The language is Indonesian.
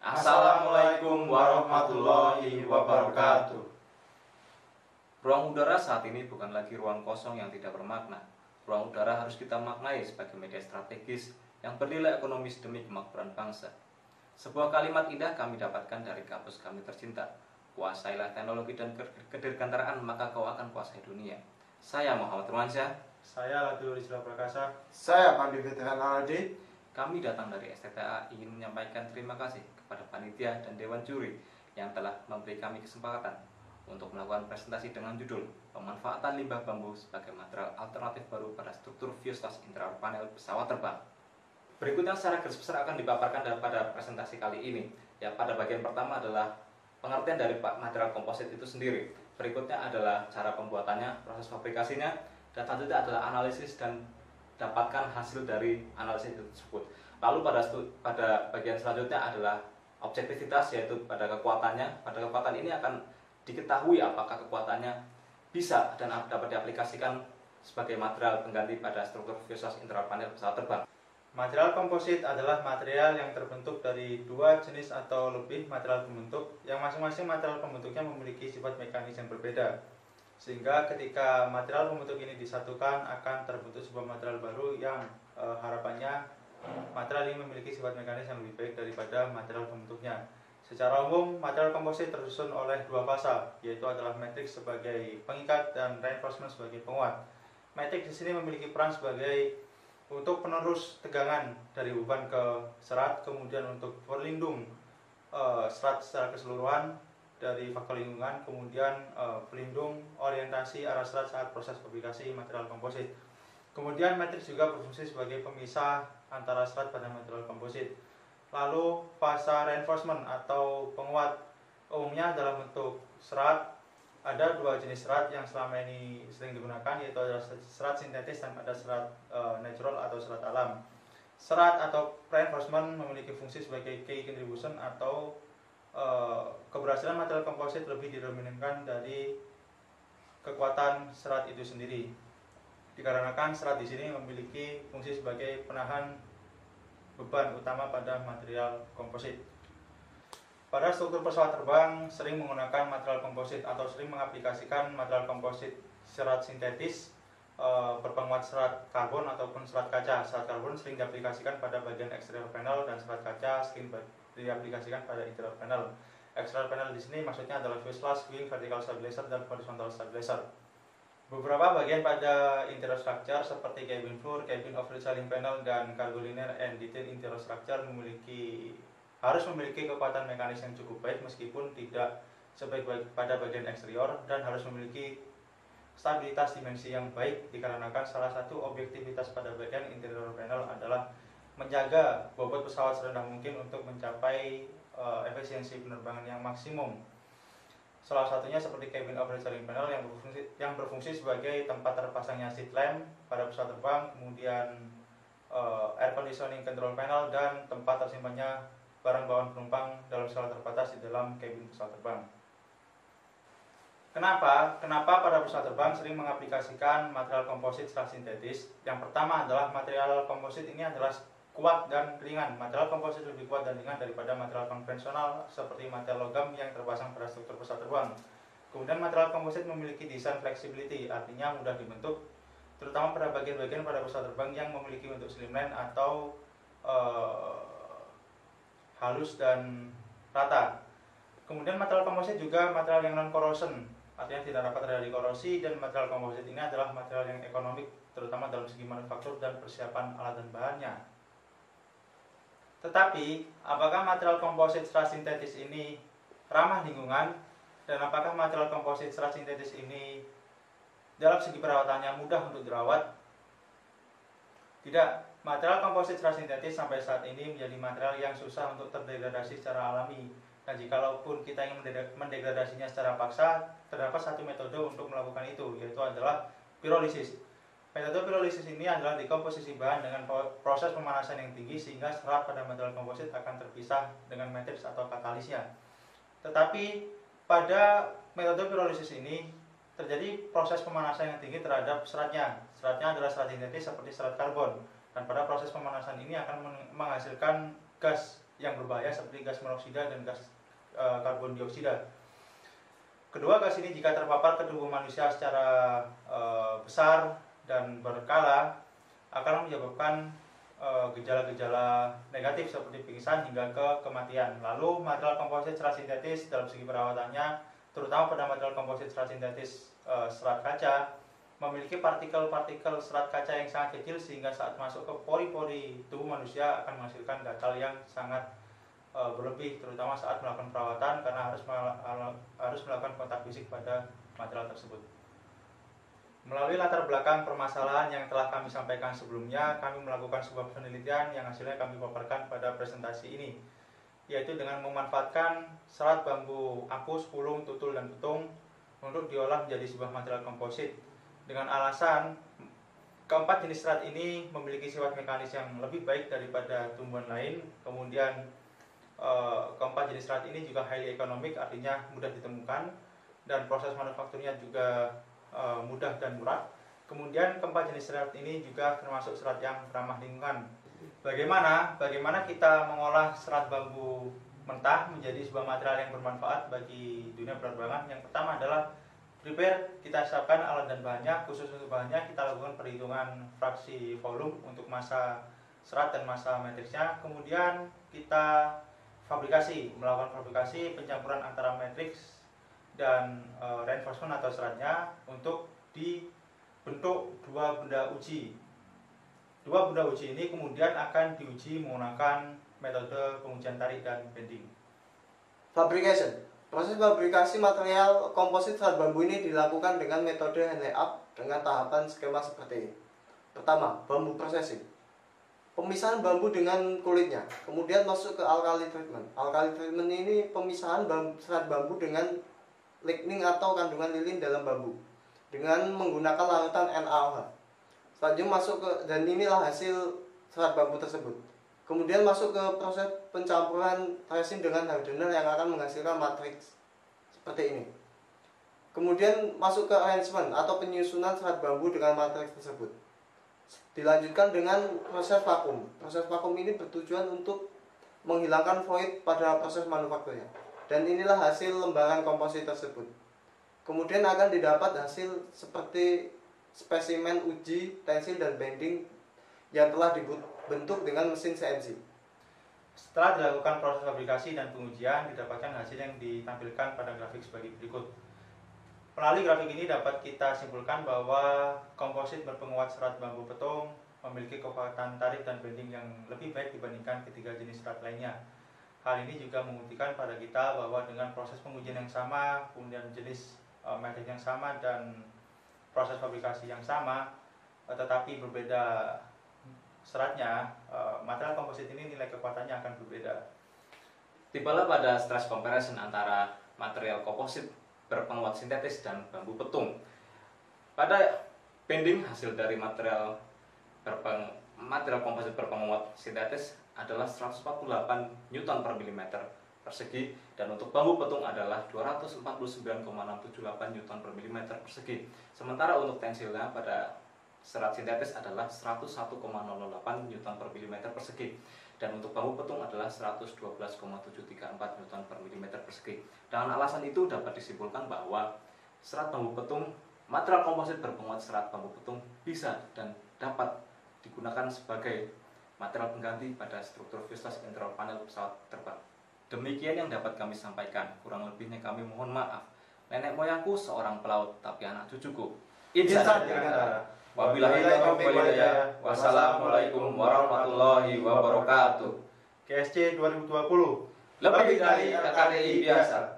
Assalamualaikum warahmatullahi wabarakatuh. Ruang udara saat ini bukan lagi ruang kosong yang tidak bermakna. Ruang udara harus kita maknai sebagai media strategis yang bernilai ekonomis demi kemakmuran bangsa. Sebuah kalimat indah kami dapatkan dari kampus kami tercinta. Kuasailah teknologi dan kedirgantaraan, maka kau akan kuasai dunia. Saya Muhammad Rumansyah. Saya Latul Rizla Prakasa. Saya Pandi Fitran Aladi. Kami datang dari STTA ingin menyampaikan terima kasih kepada panitia dan dewan juri yang telah memberi kami kesempatan untuk melakukan presentasi dengan judul Pemanfaatan Limbah Bambu sebagai Material Alternatif Baru pada Struktur Fuselage Interior Panel Pesawat Terbang. Berikutnya secara garis besar akan dipaparkan pada presentasi kali ini. Ya, pada bagian pertama adalah pengertian dari material komposit itu sendiri. Berikutnya adalah cara pembuatannya, proses fabrikasinya, dan selanjutnya adalah analisis dan dapatkan hasil dari analisis tersebut. Lalu pada bagian selanjutnya adalah objektivitas, yaitu pada kekuatannya. Pada kekuatan ini akan diketahui apakah kekuatannya bisa dan dapat diaplikasikan sebagai material pengganti pada struktur fuselage interior panel pesawat terbang. Material komposit adalah material yang terbentuk dari dua jenis atau lebih material pembentuk, yang masing-masing material pembentuknya memiliki sifat mekanis yang berbeda. Sehingga ketika material pembentuk ini disatukan akan terbentuk sebuah material baru yang harapannya material ini memiliki sifat mekanis yang lebih baik daripada material pembentuknya. Secara umum, material komposit tersusun oleh dua fasa, yaitu adalah matriks sebagai pengikat dan reinforcement sebagai penguat. Matriks di sini memiliki peran sebagai untuk penerus tegangan dari beban ke serat, kemudian untuk pelindung serat secara keseluruhan dari faktor lingkungan, kemudian pelindung orientasi arah serat saat proses fabrikasi material komposit. Kemudian matriks juga berfungsi sebagai pemisah antara serat pada material komposit. Lalu fasa reinforcement atau penguat umumnya dalam bentuk serat. Ada dua jenis serat yang selama ini sering digunakan, yaitu adalah serat sintetis dan ada serat natural atau serat alam. Serat atau reinforcement memiliki fungsi sebagai key contribution atau keberhasilan material komposit lebih didominankan dari kekuatan serat itu sendiri. Dikarenakan serat di sini memiliki fungsi sebagai penahan beban utama pada material komposit. Pada struktur pesawat terbang sering menggunakan material komposit atau sering mengaplikasikan material komposit serat sintetis berpenguat serat karbon ataupun serat kaca. Serat karbon sering diaplikasikan pada bagian eksterior panel dan serat kaca sering diaplikasikan pada interior panel. Exterior panel di sini maksudnya adalah fuselage, wing, vertical stabilizer, dan horizontal stabilizer. Beberapa bagian pada interior structure seperti cabin floor, cabin overhead ceiling panel, dan cargo liner and detail interior structure harus memiliki kekuatan mekanis yang cukup baik meskipun tidak sebaik pada bagian eksterior, dan harus memiliki stabilitas dimensi yang baik dikarenakan salah satu objektivitas pada bagian interior panel adalah menjaga bobot pesawat serendah mungkin untuk mencapai efisiensi penerbangan yang maksimum. Salah satunya seperti cabin overhead ceiling panel yang berfungsi sebagai tempat terpasangnya seat lamp pada pesawat terbang, kemudian air conditioning control panel, dan tempat tersimpannya barang bawaan penumpang dalam skala terbatas di dalam kabin pesawat terbang. Kenapa pada pesawat terbang sering mengaplikasikan material komposit serat sintetis? Yang pertama adalah material komposit ini adalah kuat dan ringan. Material komposit lebih kuat dan ringan daripada material konvensional seperti material logam yang terpasang pada struktur pesawat terbang. Kemudian material komposit memiliki design flexibility, artinya mudah dibentuk, terutama pada bagian-bagian pada pesawat terbang yang memiliki bentuk slimline atau halus dan rata. Kemudian material komposit juga material yang non-corrosion, artinya tidak dapat terjadi korosi, dan material komposit ini adalah material yang ekonomik, terutama dalam segi manufaktur dan persiapan alat dan bahannya. Tetapi, apakah material komposit serat sintetis ini ramah lingkungan, dan apakah material komposit serat sintetis ini dalam segi perawatannya mudah untuk dirawat? Tidak. Material komposit serat sintetis sampai saat ini menjadi material yang susah untuk terdegradasi secara alami. Dan jikalaupun kita ingin mendegradasinya secara paksa, terdapat satu metode untuk melakukan itu, yaitu adalah pirolisis. Metode pirolisis ini adalah dekomposisi bahan dengan proses pemanasan yang tinggi sehingga serat pada material komposit akan terpisah dengan matriks atau katalisnya. Tetapi pada metode pirolisis ini terjadi proses pemanasan yang tinggi terhadap seratnya. Seratnya adalah serat sintetis seperti serat karbon. Dan pada proses pemanasan ini akan menghasilkan gas yang berbahaya seperti gas monoksida dan gas karbon dioksida. Kedua gas ini jika terpapar ke tubuh manusia secara besar dan berkala akan menyebabkan gejala-gejala negatif seperti pingsan hingga ke kematian. Lalu material komposit serat sintetis dalam segi perawatannya, terutama pada material komposit serat sintetis serat kaca, memiliki partikel-partikel serat kaca yang sangat kecil sehingga saat masuk ke pori-pori tubuh manusia akan menghasilkan gatal yang sangat berlebih, terutama saat melakukan perawatan karena harus melakukan kontak fisik pada material tersebut. Melalui latar belakang permasalahan yang telah kami sampaikan sebelumnya, kami melakukan sebuah penelitian yang hasilnya kami paparkan pada presentasi ini, yaitu dengan memanfaatkan serat bambu apus, pulung, tutul, dan betung untuk diolah menjadi sebuah material komposit. Dengan alasan keempat jenis serat ini memiliki sifat mekanis yang lebih baik daripada tumbuhan lain. Kemudian keempat jenis serat ini juga highly economic, artinya mudah ditemukan, dan proses manufakturnya juga mudah dan murah. Kemudian keempat jenis serat ini juga termasuk serat yang ramah lingkungan. Bagaimana kita mengolah serat bambu mentah menjadi sebuah material yang bermanfaat bagi dunia penerbangan? Yang pertama adalah prepare, kita siapkan alat dan bahannya. Khusus untuk bahannya kita lakukan perhitungan fraksi volume untuk massa serat dan massa matriksnya. Kemudian kita melakukan fabrikasi pencampuran antara matriks dan reinforcement atau seratnya untuk dibentuk dua benda uji. Dua benda uji ini kemudian akan diuji menggunakan metode pengujian tarik dan bending. Fabrication. Proses fabrikasi material komposit serat bambu ini dilakukan dengan metode hand layup dengan tahapan skema seperti ini. Pertama, bambu processing. Pemisahan bambu dengan kulitnya. Kemudian masuk ke alkali treatment. Alkali treatment ini pemisahan serat bambu dengan lignin atau kandungan lilin dalam bambu dengan menggunakan larutan NaOH. Selanjutnya masuk ke, dan inilah hasil serat bambu tersebut. Kemudian masuk ke proses pencampuran resin dengan hardener yang akan menghasilkan matriks seperti ini. Kemudian masuk ke arrangement atau penyusunan serat bambu dengan matriks tersebut. Dilanjutkan dengan proses vakum. Proses vakum ini bertujuan untuk menghilangkan void pada proses manufakturnya. Dan inilah hasil lembaran komposit tersebut. Kemudian akan didapat hasil seperti spesimen uji, tensil, dan bending yang telah dibentuk dengan mesin CNC. Setelah dilakukan proses fabrikasi dan pengujian, didapatkan hasil yang ditampilkan pada grafik sebagai berikut. Melalui grafik ini dapat kita simpulkan bahwa komposit berpenguat serat bambu petung memiliki kekuatan tarik dan bending yang lebih baik dibandingkan ketiga jenis serat lainnya. Hal ini juga membuktikan pada kita bahwa dengan proses pengujian yang sama, kemudian jenis metrik yang sama, dan proses fabrikasi yang sama, tetapi berbeda seratnya, material komposit ini nilai kekuatannya akan berbeda. Tibalah pada stress comparison antara material komposit berpenguat sintetis dan bambu petung. Pada bending hasil dari material komposit berpenguat sintetis adalah 148 Newton per milimeter persegi, dan untuk bambu petung adalah 249,678 Newton per milimeter persegi. Sementara untuk tensilnya pada serat sintetis adalah 101,08 Newton per milimeter persegi, dan untuk bambu petung adalah 112,734 Newton per milimeter persegi. Dengan alasan itu dapat disimpulkan bahwa serat bambu petung, material komposit berpenguat serat bambu petung bisa dan dapat digunakan sebagai material pengganti pada struktur fuselage interior panel pesawat terbang. Demikian yang dapat kami sampaikan. Kurang lebihnya kami mohon maaf. Nenek moyangku seorang pelaut, tapi anak cucuku insan dirgantara. Wabillahi taufiq wal hidayah. Wassalamualaikum warahmatullahi wabarakatuh. KSC 2020 Lebih dari KKDI biasa.